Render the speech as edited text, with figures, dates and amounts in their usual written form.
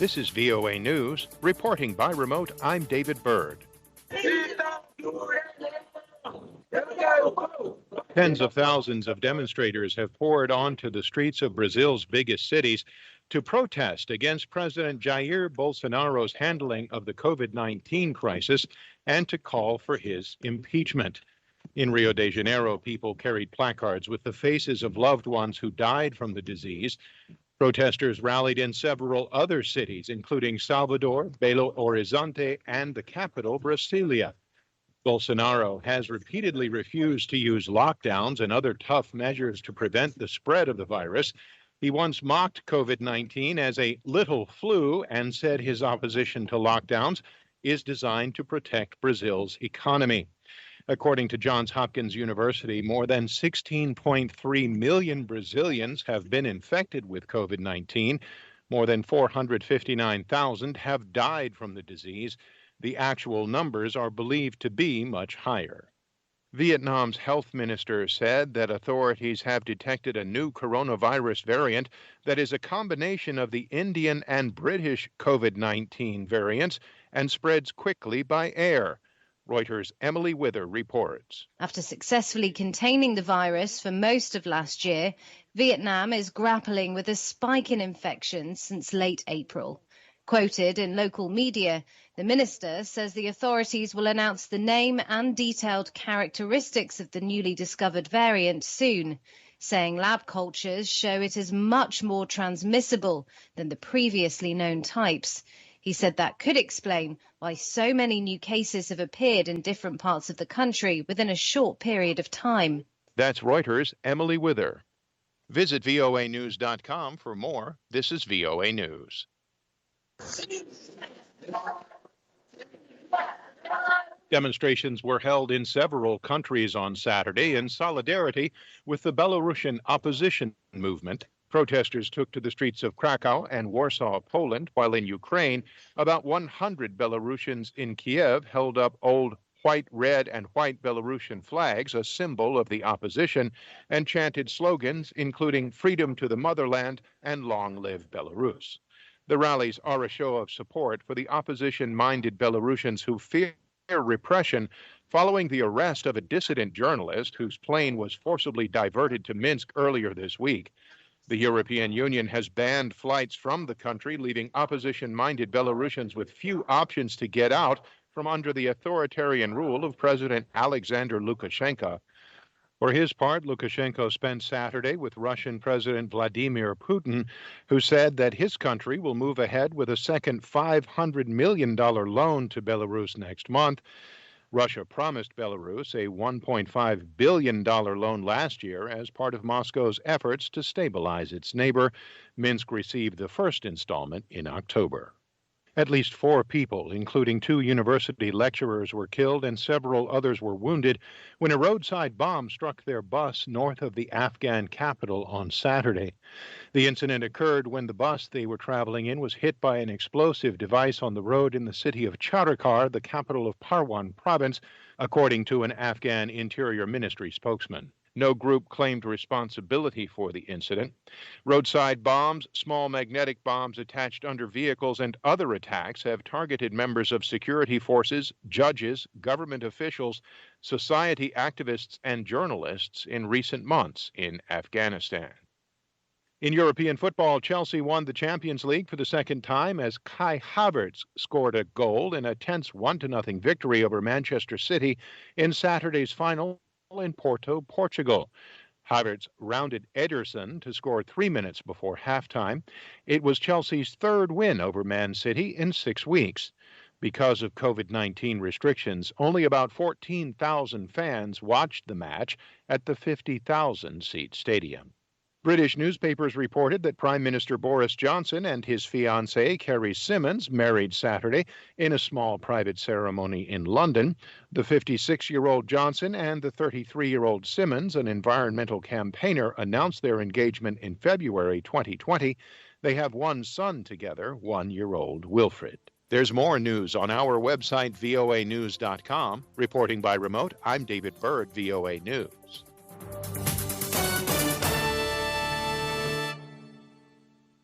This is VOA News. Reporting by remote, I'm David Byrd. Tens of thousands of demonstrators have poured onto the streets of Brazil's biggest cities to protest against President Jair Bolsonaro's handling of the COVID-19 crisis and to call for his impeachment. In Rio de Janeiro, people carried placards with the faces of loved ones who died from the disease. Protesters rallied in several other cities, including Salvador, Belo Horizonte, and the capital, Brasilia. Bolsonaro has repeatedly refused to use lockdowns and other tough measures to prevent the spread of the virus. He once mocked COVID-19 as a little flu and said his opposition to lockdowns is designed to protect Brazil's economy. According to Johns Hopkins University, more than 16.3 million Brazilians have been infected with COVID-19. More than 459,000 have died from the disease. The actual numbers are believed to be much higher. Vietnam's health minister said that authorities have detected a new coronavirus variant that is a combination of the Indian and British COVID-19 variants and spreads quickly by air. Reuters' Emily Wither reports. After successfully containing the virus for most of last year, Vietnam is grappling with a spike in infections since late April. Quoted in local media, the minister says the authorities will announce the name and detailed characteristics of the newly discovered variant soon, saying lab cultures show it is much more transmissible than the previously known types. He said that could explain why so many new cases have appeared in different parts of the country within a short period of time. That's Reuters' Emily Wither. Visit voanews.com for more. This is VOA News. Demonstrations were held in several countries on Saturday in solidarity with the Belarusian opposition movement. Protesters took to the streets of Krakow and Warsaw, Poland, while in Ukraine, about 100 Belarusians in Kiev held up old white, red, and white Belarusian flags, a symbol of the opposition, and chanted slogans including freedom to the motherland and long live Belarus. The rallies are a show of support for the opposition-minded Belarusians who fear repression following the arrest of a dissident journalist whose plane was forcibly diverted to Minsk earlier this week. The European Union has banned flights from the country, leaving opposition-minded Belarusians with few options to get out from under the authoritarian rule of President Alexander Lukashenko. For his part, Lukashenko spent Saturday with Russian President Vladimir Putin, who said that his country will move ahead with a second $500 million loan to Belarus next month. Russia promised Belarus a $1.5 billion loan last year as part of Moscow's efforts to stabilize its neighbor. Minsk received the first installment in October. At least 4 people, including 2 university lecturers, were killed and several others were wounded when a roadside bomb struck their bus north of the Afghan capital on Saturday. The incident occurred when the bus they were traveling in was hit by an explosive device on the road in the city of Charikar, the capital of Parwan province, according to an Afghan Interior Ministry spokesman. No group claimed responsibility for the incident. Roadside bombs, small magnetic bombs attached under vehicles, and other attacks have targeted members of security forces, judges, government officials, society activists, and journalists in recent months in Afghanistan. In European football, Chelsea won the Champions League for the second time as Kai Havertz scored a goal in a tense 1-0 victory over Manchester City in Saturday's final in Porto, Portugal. Havertz rounded Ederson to score 3 minutes before halftime. It was Chelsea's third win over Man City in 6 weeks. Because of COVID-19 restrictions, only about 14,000 fans watched the match at the 50,000-seat stadium. British newspapers reported that Prime Minister Boris Johnson and his fiancée, Kerry Symonds, married Saturday in a small private ceremony in London. The 56-year-old Johnson and the 33-year-old Symonds, an environmental campaigner, announced their engagement in February 2020. They have 1 son together, 1-year-old Wilfred. There's more news on our website, voanews.com. Reporting by remote, I'm David Byrd, VOA News.